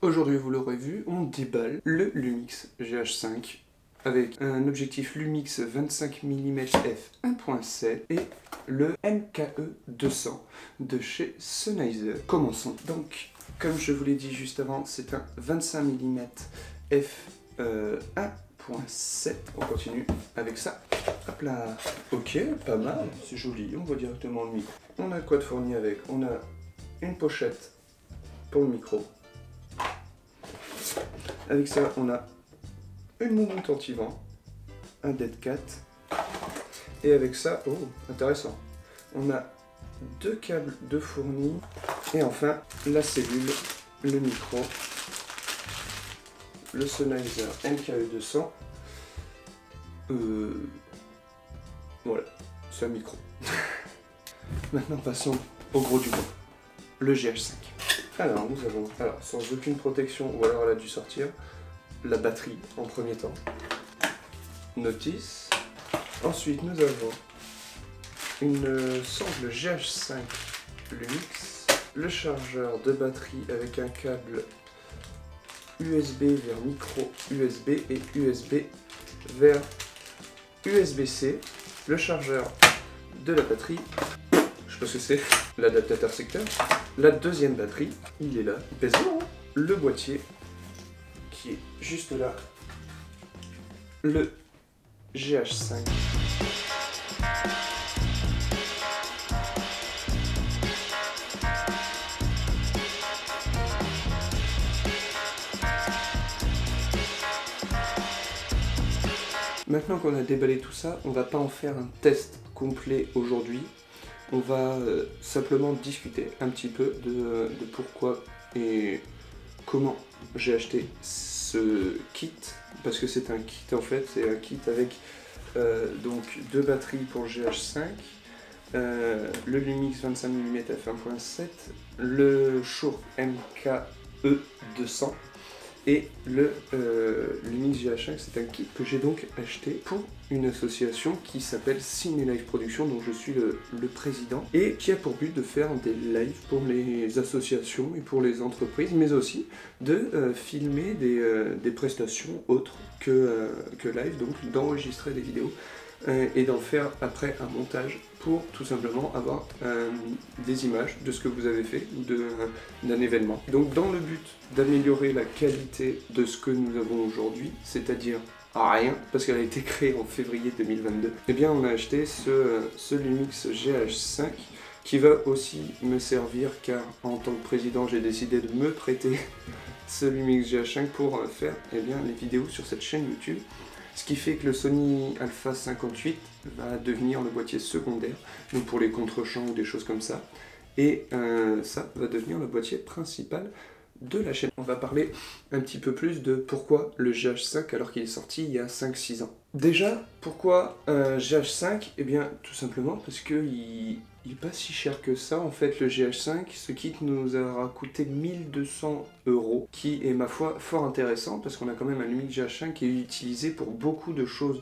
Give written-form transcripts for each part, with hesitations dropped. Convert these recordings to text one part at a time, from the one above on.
Aujourd'hui, vous l'aurez vu, on déballe le Lumix GH5 avec un objectif Lumix 25 mm f 1.7 et le MKE 200 de chez Sennheiser. Commençons. Donc, comme je vous l'ai dit juste avant, c'est un 25 mm f 1.7. On continue avec ça. Hop là. Ok, pas mal, c'est joli. On voit directement le micro. On a quoi de fourni avec? On a une pochette pour le micro. Avec ça, on a une moumoute anti-vent, un dead cat, et avec ça, oh, intéressant, on a deux câbles de fournis, et enfin, la cellule, le micro, le Sennheiser MKE 200, voilà, c'est un micro. Maintenant, passons au gros du bois, le GH5. Alors, nous avons, sans aucune protection, ou alors elle a dû sortir, la batterie en premier temps, notice. Ensuite, nous avons une sangle GH5 Lumix, le chargeur de batterie avec un câble USB vers micro USB et USB vers USB-C, le chargeur de la batterie, je sais pas ce que c'est, l'adaptateur secteur, la deuxième batterie, il est là, il pèse lourd, hein. Le boîtier qui est juste là, le GH5. Maintenant qu'on a déballé tout ça, on va pas en faire un test complet aujourd'hui. On va simplement discuter un petit peu de pourquoi et comment j'ai acheté ce kit, parce que c'est un kit en fait, c'est un kit avec donc deux batteries pour le GH5, le Lumix 25 mm f1.7, le Shure MKE 200 et le Lumix GH5. C'est un kit que j'ai donc acheté pour une association qui s'appelle Ciné Live Production, dont je suis le président, et qui a pour but de faire des lives pour les associations et pour les entreprises, mais aussi de filmer des prestations autres que live, donc d'enregistrer des vidéos et d'en faire après un montage pour tout simplement avoir des images de ce que vous avez fait ou d'un événement. Donc dans le but d'améliorer la qualité de ce que nous avons aujourd'hui, c'est-à-dire rien, parce qu'elle a été créée en février 2022, eh bien on a acheté ce Lumix GH5 qui va aussi me servir car en tant que président j'ai décidé de me prêter ce Lumix GH5 pour faire bien, les vidéos sur cette chaîne YouTube. Ce qui fait que le Sony Alpha 58 va devenir le boîtier secondaire, donc pour les contre-champs ou des choses comme ça. Et ça va devenir le boîtier principal de la chaîne. On va parler un petit peu plus de pourquoi le GH5 alors qu'il est sorti il y a 5-6 ans. Déjà, pourquoi GH5? Eh bien, tout simplement parce qu'il n'est pas si cher que ça. En fait, le GH5, ce kit nous aura coûté 1200 €, qui est, ma foi, fort intéressant, parce qu'on a quand même un Lumix GH5 qui est utilisé pour beaucoup de choses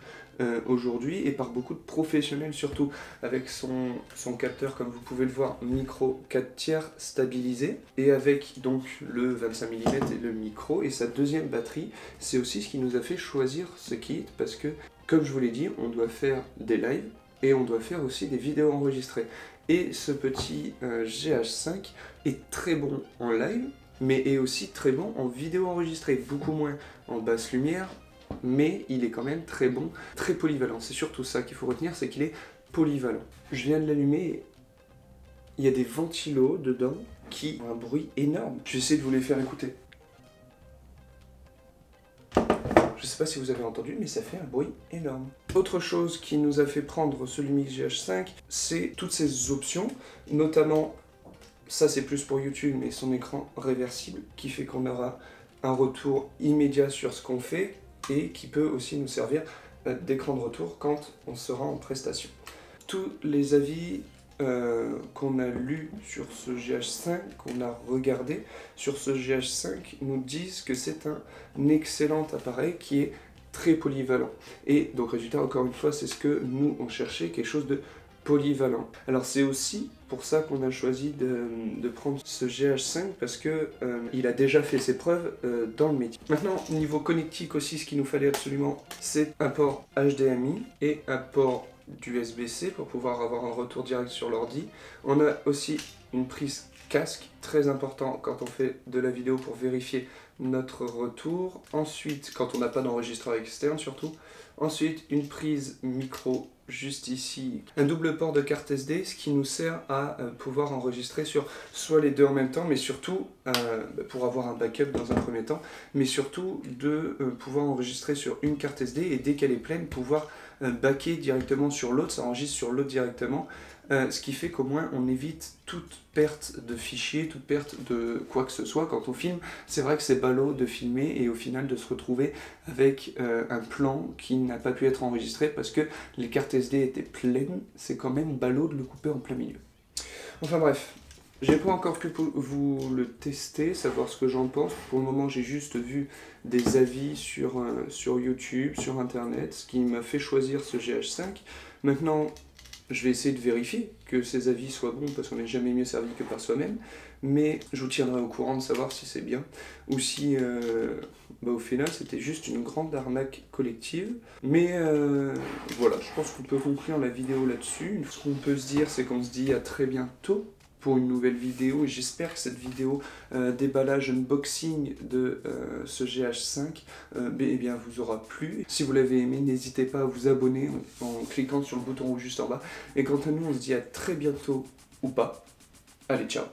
aujourd'hui, et par beaucoup de professionnels surtout, avec son capteur, comme vous pouvez le voir, micro 4 tiers stabilisé, et avec donc le 25 mm et le micro, et sa deuxième batterie. C'est aussi ce qui nous a fait choisir ce kit, parce que, comme je vous l'ai dit, on doit faire des lives, et on doit faire aussi des vidéos enregistrées. Et ce petit GH5 est très bon en live, mais est aussi très bon en vidéo enregistrée, beaucoup moins en basse lumière, mais il est quand même très bon, très polyvalent. C'est surtout ça qu'il faut retenir, c'est qu'il est polyvalent. Je viens de l'allumer et il y a des ventilos dedans qui ont un bruit énorme. Je vais essayer de vous les faire écouter. Je ne sais pas si vous avez entendu, mais ça fait un bruit énorme. Autre chose qui nous a fait prendre ce Lumix GH5, c'est toutes ces options, notamment, ça c'est plus pour YouTube, mais son écran réversible, qui fait qu'on aura un retour immédiat sur ce qu'on fait, et qui peut aussi nous servir d'écran de retour quand on sera en prestation. Tous les avis qu'on a lus sur ce GH5, qu'on a regardé sur ce GH5, nous disent que c'est un excellent appareil qui est très polyvalent. Et donc résultat, encore une fois, c'est ce que nous on cherchait, quelque chose de polyvalent. Alors c'est aussi pour ça qu'on a choisi de prendre ce GH5 parce que il a déjà fait ses preuves dans le métier. Maintenant, niveau connectique aussi, ce qu'il nous fallait absolument, c'est un port HDMI et un port d'USB-C pour pouvoir avoir un retour direct sur l'ordi. On a aussi une prise casque, très important quand on fait de la vidéo pour vérifier notre retour. Ensuite, quand on n'a pas d'enregistreur externe surtout. Ensuite, une prise micro juste ici, un double port de carte SD, ce qui nous sert à pouvoir enregistrer sur soit les deux en même temps, mais surtout pour avoir un backup dans un premier temps, mais surtout de pouvoir enregistrer sur une carte SD et dès qu'elle est pleine, pouvoir backer directement sur l'autre, ça enregistre sur l'autre directement, ce qui fait qu'au moins on évite toute perte de fichiers, toute perte de quoi que ce soit quand on filme. C'est vrai que c'est ballot de filmer et au final de se retrouver avec un plan qui n'a pas pu être enregistré parce que les cartes SD étaient pleines, c'est quand même ballot de le couper en plein milieu. Enfin bref, j'ai pas encore pu vous le tester, savoir ce que j'en pense. Pour le moment, j'ai juste vu des avis sur YouTube, sur internet, ce qui m'a fait choisir ce GH5. Maintenant, je vais essayer de vérifier que ces avis soient bons parce qu'on n'est jamais mieux servi que par soi-même, mais je vous tiendrai au courant de savoir si c'est bien ou si au final c'était juste une grande arnaque collective. Mais voilà, je pense qu'on peut conclure la vidéo là-dessus. Ce qu'on peut se dire, c'est qu'on se dit à très bientôt pour une nouvelle vidéo, et j'espère que cette vidéo déballage unboxing de ce GH5 eh bien, vous aura plu. Si vous l'avez aimé, n'hésitez pas à vous abonner en cliquant sur le bouton rouge juste en bas. Et quant à nous, on se dit à très bientôt ou pas. Allez, ciao!